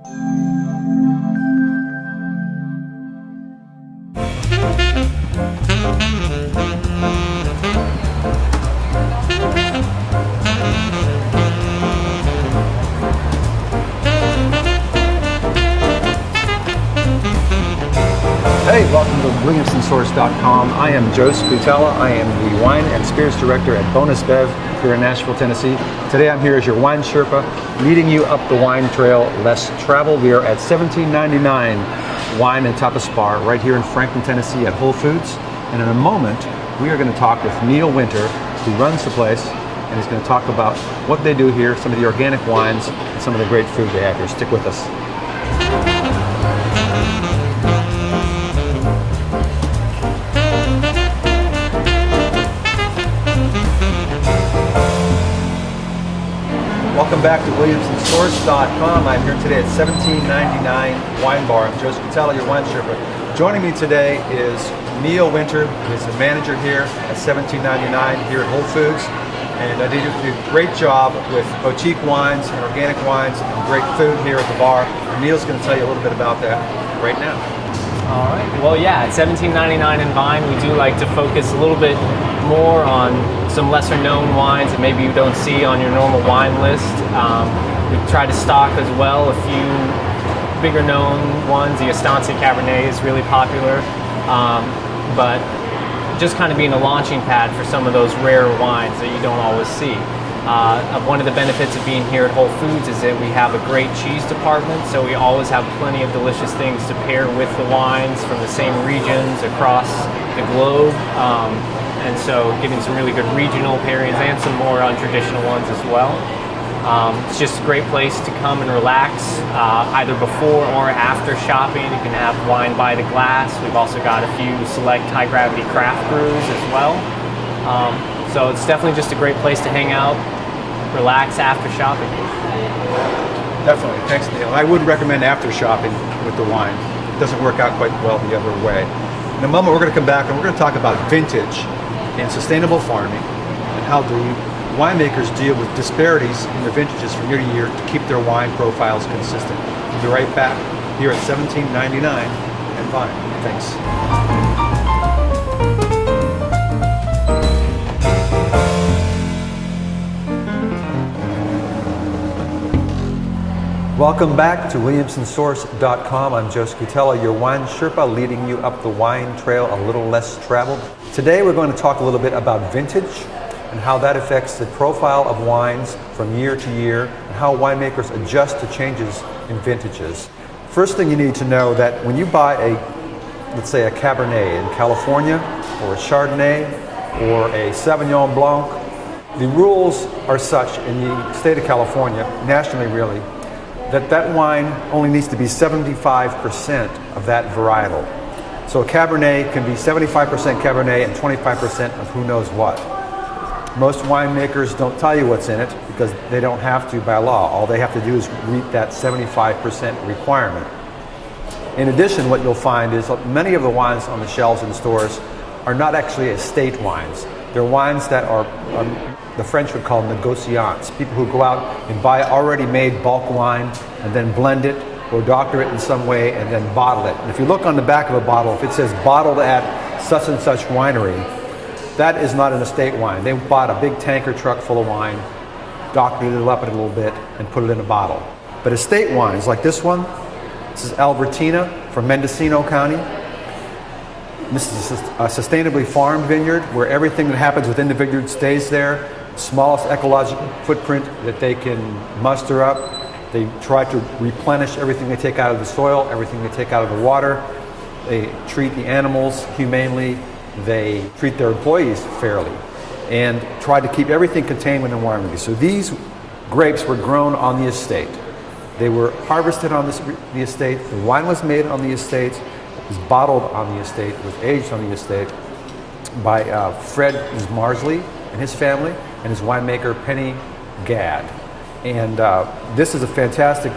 Hey, welcome to WilliamsonSource.com. I am Joe Scutella. I am the Wine and Spirits Director at Bonus Bev here in Nashville, Tennessee. Today I'm here as your wine Sherpa, leading you up the wine trail less traveled. We are at 1799 Wine and Tapas Bar right here in Franklin, Tennessee at Whole Foods. And in a moment, we are going to talk with Neil Winter, who runs the place, and he's going to talk about what they do here, some of the organic wines, and some of the great food they have here. Stick with us. Welcome back to WilliamsonSource.com. I'm here today at 1799 Wine Bar. I'm Joe Scutella, your wine Sherpa. Joining me today is Neil Winter. He's the manager here at 1799 here at Whole Foods. And I did a great job with boutique wines and organic wines and great food here at the bar. And Neil's going to tell you a little bit about that right now. All right. Well, yeah, at 1799 in Vine, we do like to focus a little bit more on some lesser known wines that maybe you don't see on your normal wine list. We try to stock as well a few bigger known ones. The Estancia Cabernet is really popular, but just kind of being a launching pad for some of those rare wines that you don't always see. One of the benefits of being here at Whole Foods is that we have a great cheese department, so we always have plenty of delicious things to pair with the wines from the same regions across the globe. And so giving some really good regional pairings and some more untraditional ones as well. It's just a great place to come and relax, either before or after shopping. You can have wine by the glass. We've also got a few select high gravity craft brews as well. So it's definitely just a great place to hang out, relax after shopping. Definitely, thanks Neil. I would recommend after shopping with the wine. It doesn't work out quite well the other way. In a moment we're going to come back and we're going to talk about vintage and sustainable farming and how the winemakers deal with disparities in their vintages from year to year to keep their wine profiles consistent. We'll be right back here at 1799 and Vine. Thanks. Welcome back to WilliamsonSource.com. I'm Joe Scutella, your wine Sherpa, leading you up the wine trail a little less traveled. Today we're going to talk a little bit about vintage and how that affects the profile of wines from year to year and how winemakers adjust to changes in vintages. First thing you need to know that when you buy let's say a Cabernet in California or a Chardonnay or a Sauvignon Blanc, the rules are such in the state of California, nationally really, that wine only needs to be 75% of that varietal. So a Cabernet can be 75% Cabernet and 25% of who knows what. Most winemakers don't tell you what's in it because they don't have to by law. All they have to do is meet that 75% requirement. In addition, what you'll find is many of the wines on the shelves in stores are not actually estate wines. They're wines that are the French would call négociants, people who go out and buy already made bulk wine and then blend it or doctor it in some way and then bottle it. And if you look on the back of a bottle, if it says bottled at such and such winery, that is not an estate wine. They bought a big tanker truck full of wine, doctored it up a little bit, and put it in a bottle. But estate wines like this one, this is Albertina from Mendocino County. This is a sustainably farmed vineyard where everything that happens within the vineyard stays there. Smallest ecological footprint that they can muster up. They try to replenish everything they take out of the soil, everything they take out of the water. They treat the animals humanely. They treat their employees fairly and try to keep everything contained within winery. So these grapes were grown on the estate. They were harvested on the estate. The wine was made on the estate. It was bottled on the estate. It was aged on the estate by Fred Marsley and his family and his winemaker Penny Gadd. And this is a fantastic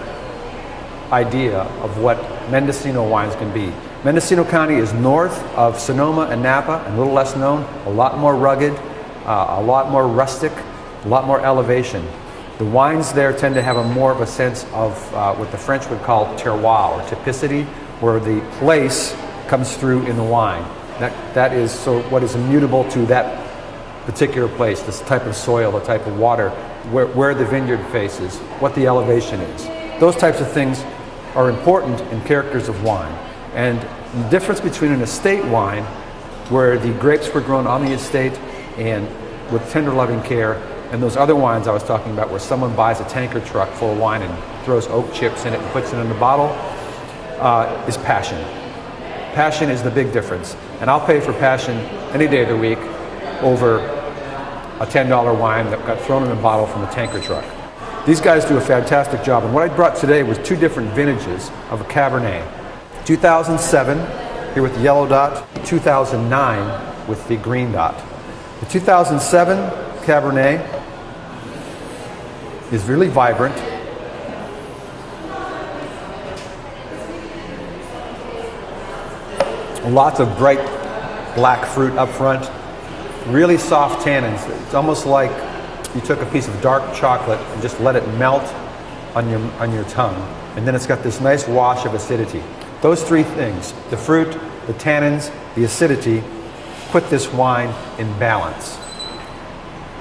idea of what Mendocino wines can be. Mendocino County is north of Sonoma and Napa, and a little less known, a lot more rugged, a lot more rustic, a lot more elevation. The wines there tend to have more of a sense of what the French would call terroir, or typicity, where the place comes through in the wine. That is so what is immutable to that particular place, this type of soil, the type of water, where the vineyard faces, what the elevation is. Those types of things are important in characters of wine. And the difference between an estate wine, where the grapes were grown on the estate and with tender loving care, and those other wines I was talking about where someone buys a tanker truck full of wine and throws oak chips in it and puts it in the bottle, is passion. Passion is the big difference. And I'll pay for passion any day of the week over a $10 wine that got thrown in a bottle from a tanker truck. These guys do a fantastic job. And what I brought today was two different vintages of a Cabernet. 2007, here with the yellow dot, 2009 with the green dot. The 2007 Cabernet is really vibrant. Lots of bright black fruit up front, really soft tannins. It's almost like you took a piece of dark chocolate and just let it melt on your tongue, and then it's got this nice wash of acidity. Those three things, the fruit, the tannins, the acidity, put this wine in balance.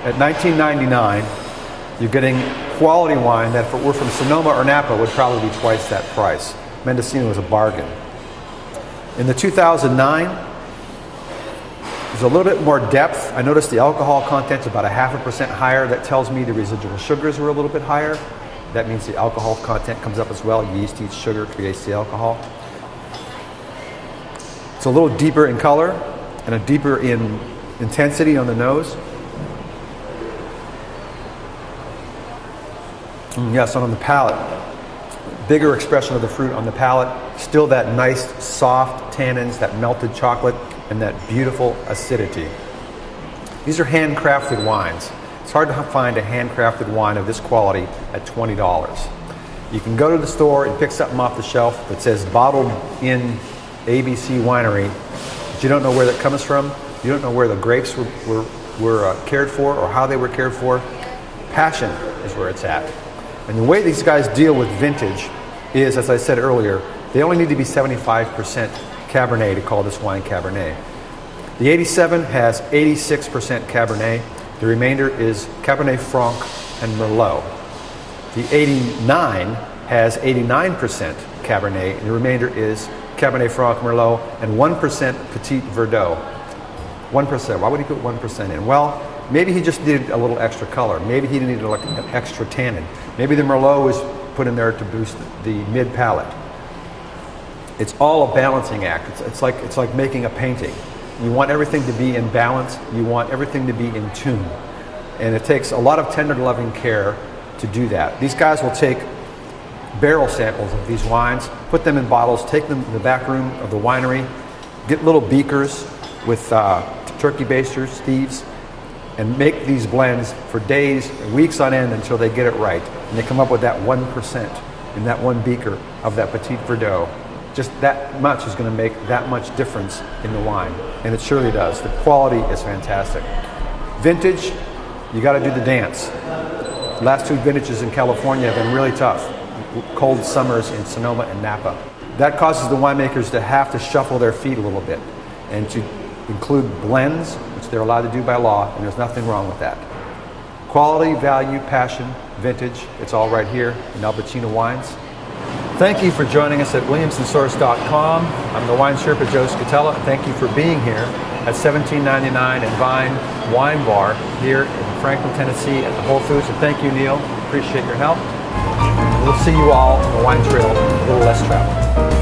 At $19.99, you're getting quality wine that if it were from Sonoma or Napa would probably be twice that price. Mendocino is a bargain. In the 2009, there's a little bit more depth. I noticed the alcohol content's about 0.5% higher. That tells me the residual sugars were a little bit higher. That means the alcohol content comes up as well. Yeast eats sugar, creates the alcohol. It's a little deeper in color and a deeper in intensity on the nose. And yes, on the palate, bigger expression of the fruit on the palate. Still that nice soft tannins, that melted chocolate, and that beautiful acidity. These are handcrafted wines. It's hard to find a handcrafted wine of this quality at $20. You can go to the store and pick something off the shelf that says bottled in ABC Winery, but you don't know where that comes from. You don't know where the grapes were cared for or how they were cared for. Passion is where it's at. And the way these guys deal with vintage is, as I said earlier, they only need to be 75% Cabernet to call this wine Cabernet. The 87 has 86% Cabernet. The remainder is Cabernet Franc and Merlot. The 89 has 89% Cabernet, and the remainder is Cabernet Franc, Merlot, and 1% Petit Verdot. 1%. Why would he put 1% in? Well, maybe he just needed a little extra color. Maybe he needed an extra tannin. Maybe the Merlot was put in there to boost the mid palate. It's all a balancing act. It's like making a painting. You want everything to be in balance. You want everything to be in tune. And it takes a lot of tender loving care to do that. These guys will take barrel samples of these wines, put them in bottles, take them to the back room of the winery, get little beakers with turkey basters, thieves, and make these blends for days, weeks on end until they get it right. And they come up with that 1% in that one beaker of that Petit Verdot. Just that much is going to make that much difference in the wine. And it surely does. The quality is fantastic. Vintage, you got to do the dance. The last two vintages in California have been really tough. Cold summers in Sonoma and Napa. That causes the winemakers to have to shuffle their feet a little bit and to include blends, which they're allowed to do by law, and there's nothing wrong with that. Quality, value, passion, vintage, it's all right here in Albertina Wines. Thank you for joining us at WilliamsonSource.com. I'm the wine Sherpa Joe Scutella. Thank you for being here at 1799 and Vine Wine Bar here in Franklin, Tennessee at the Whole Foods. And thank you, Neil. Appreciate your help. We'll see you all on the wine trail, a little less travel.